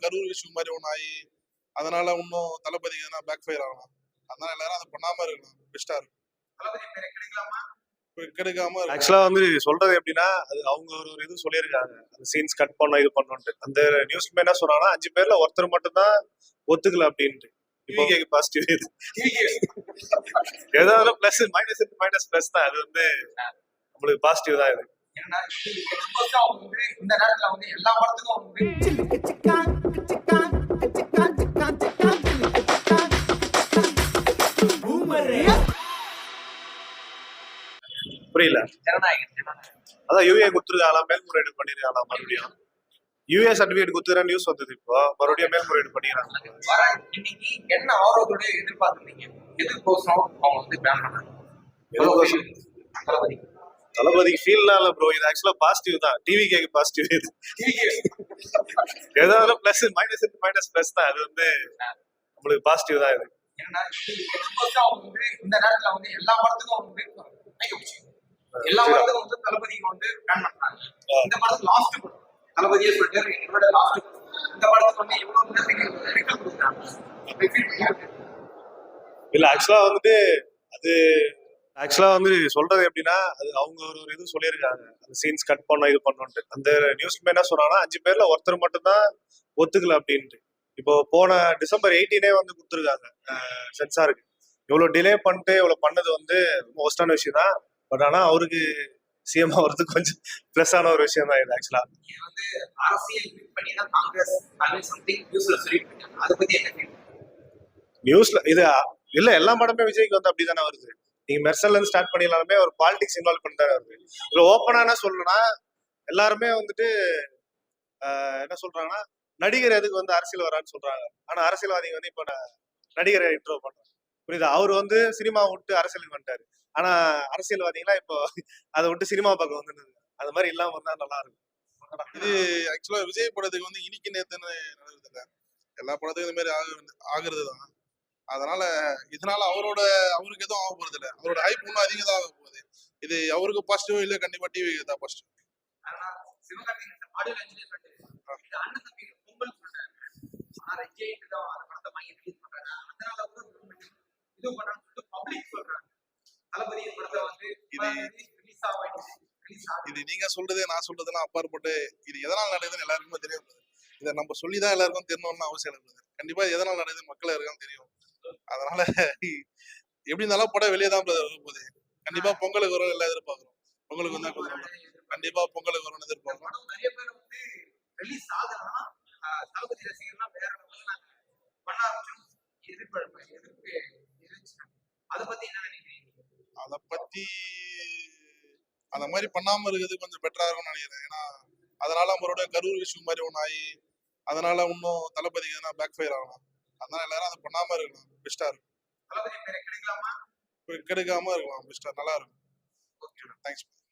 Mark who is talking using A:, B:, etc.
A: Karur issue மாதிரி ஒன்று ஆகி அதனால இன்னும் தளபதிக்கு எதனா பேக் ஃபயர் ஆகலாம். அதனால எல்லாரும் அதை பண்ணாம இருக்கலாம், பெஸ்டா இருக்கும். கெடுக்காம
B: ஆக்சுவலா வந்து சொல்றது எப்படின்னா, அது அவங்க ஒரு இது சொல்லியிருக்காங்க, அந்த சீன்ஸ் கட் பண்ணோம் இது பண்ணோன்ட்டு. அந்த நியூஸ்ல என்ன சொன்னாங்கன்னா 5 பேர்ல ஒருத்தர் மட்டும் தான் ஒத்துக்கல அப்படின்ட்டு. டிவிகேக்கு பாசிட்டிவ் இது ஏதாவது பிளஸ் மைனஸ் பிளஸ் தான். அது வந்து நம்மளுக்கு பாசிட்டிவ் தான் இது.
C: இந்த நேரத்துல வந்து எல்லா படத்துக்கும்
B: புரியல. அதான் யூஏ கொடுத்துருக்காங்களா, மேல்முறையீடு பண்ணிருக்காங்களா மறுபடியும். யூஏ சர்டிபிகேட் கொடுத்துற நியூஸ் வந்தது. இப்போ மறுபடியும் மேல்முறையீடு பண்ணிக்கிறாங்க.
C: இன்னைக்கு என்ன ஆர்வத்தோட எதிர்பார்த்துருந்தீங்க? எதிர்கோசம் அவங்க வந்து பிளான் பண்ணாங்க.
B: தளபதிக்கு ஃபீல்லாம் இல்ல ப்ரோ, இது ஆக்சுவலா பாசிட்டிவ் தான். டிவிகேக்கு பாசிட்டிவ் இது. ஏதாவது பிளஸ் மைனஸ் பிளஸ் தான். அது வந்து நம்மளுக்கு பாசிட்டிவ் தான் இது.
C: இந்த நேரத்துல வந்து எல்லா படத்துக்கும் வந்து எல்லா படத்துக்கும் வந்து தளபதிக்கு வந்து பிளான் பண்றாங்க. இந்த படத்துக்கு லாஸ்ட் படம் தளபதியே சொல்லிட்டு என்னோட லாஸ்ட் இந்த படத்துக்கு வந்து எவ்வளவு கொடுக்குறாங்க.
B: இல்ல ஆக்சுவலா வந்துட்டு அது ஆக்சுவலா வந்து சொல்றது எப்படின்னா, அது அவங்க ஒரு இது சொல்லியிருக்காங்க, அந்த சீன்ஸ் கட் பண்ணோம் இது பண்ணோன்ட்டு. அந்த நியூஸ்ல என்ன சொன்னாங்கன்னா 5 பேர்ல ஒருத்தர் மட்டும் தான் ஒத்துக்கல அப்படின்ட்டு. இப்போ போன டிசம்பர் 18 வந்து கொடுத்துருக்காங்க சென்சாருக்கு. இவ்வளவு டிலே பண்ணிட்டு இவ்வளவு பண்ணது வந்து ரொம்ப ஒஸ்டான விஷயம் தான். பட் ஆனா அவருக்கு சிஎம் ஆகிறதுக்கு கொஞ்சம் பிளஸ் ஆன ஒரு விஷயம் தான் இது. ஆக்சுவலா
C: வந்து அரசியல் பண்ணி தான் காங்கிரஸ் சம்திங் நியூஸ்ல சொல்லிட்டு இருக்காங்க. அதை பத்தி என்ன
B: நியூஸ்ல இது இல்ல, எல்லா படமே விஜய்க்கு வந்து அப்படிதானே வருது. நீங்க மெர்சல்ல இருந்து ஸ்டார்ட் பண்ணிடலாமே ஒரு பாலிடிக்ஸ் இன்வால்வ் பண்ணிதான் வருது. இதுல ஓப்பனா என்ன சொல்லணும்னா, எல்லாருமே வந்துட்டு என்ன சொல்றாங்கன்னா, நடிகர் எதுக்கு வந்து அரசியல் வரான்னு சொல்றாங்க. ஆனா அரசியல்வாதிங்க வந்து இப்ப நடிகரை இன்ட்ரோ பண்றாங்க. புரியுதா? அவரு வந்து சினிமா விட்டு அரசியலுக்கு வந்துட்டாரு. ஆனா அரசியல்வாதிகளா இப்போ அதை விட்டு சினிமா பக்கம் வந்து அது மாதிரி இல்லாம இருந்தா நல்லா இருக்கும்.
A: இது ஆக்சுவலா விஜய் படத்துக்கு வந்து இன்னைக்கு நேத்துன்னு நடக்குது இல்ல, எல்லா படத்துக்கும் இந்த மாதிரி ஆகுறது தான். அதனால இதனால அவருக்கு எதுவும் ஆக போறது இல்லை. அவரோட ஹைப் இன்னும் அதிகம் தான் ஆக போகுது. இது அவருக்கு பாசிட்டிவ் இல்லை, கண்டிப்பா டிவி தான் பாசிட்டிவ். இது நீங்க சொல்றது நான் சொல்றதுலாம் அப்பாற்பட்டு இது எதனால் நடக்குதுன்னு எல்லாருக்குமே தெரியும். இதை நம்ம சொல்லிதான் எல்லாருக்கும் தெரியணும்னு அவசியம் இருக்குது. கண்டிப்பா எதனால் நடக்குது மக்கள் யாருக்கும் தெரியும். அதனால எப்படி இருந்தாலும் படம் வெளியே தான் போகுது. கண்டிப்பா பொங்கலுக்கு வரும் எல்லாம் எதிர்பார்க்கிறோம். பொங்கலுக்கு வந்தா கண்டிப்பா பொங்கலுக்கு வரும்னு எதிர்பார்க்கிறோம். அதை பத்தி அந்த மாதிரி பண்ணாம இருக்கிறது கொஞ்சம் பெட்டரா இருக்கும்னு நினைக்கிறேன். ஏன்னா அதனால அவரோட கரூர் இஷ்யூ மாதிரி ஒன்று ஆகி அதனால இன்னும் தளபதிக்கு எதனா பேக் ஃபயர் ஆகலாம். அதனால எல்லாரும் அதை பண்ணாம இருக்கலாம், பெஸ்டா இருக்கும். கெடுக்காம இருக்கலாம், பெஸ்டா நல்லா இருக்கும். தேங்க்ஸ்.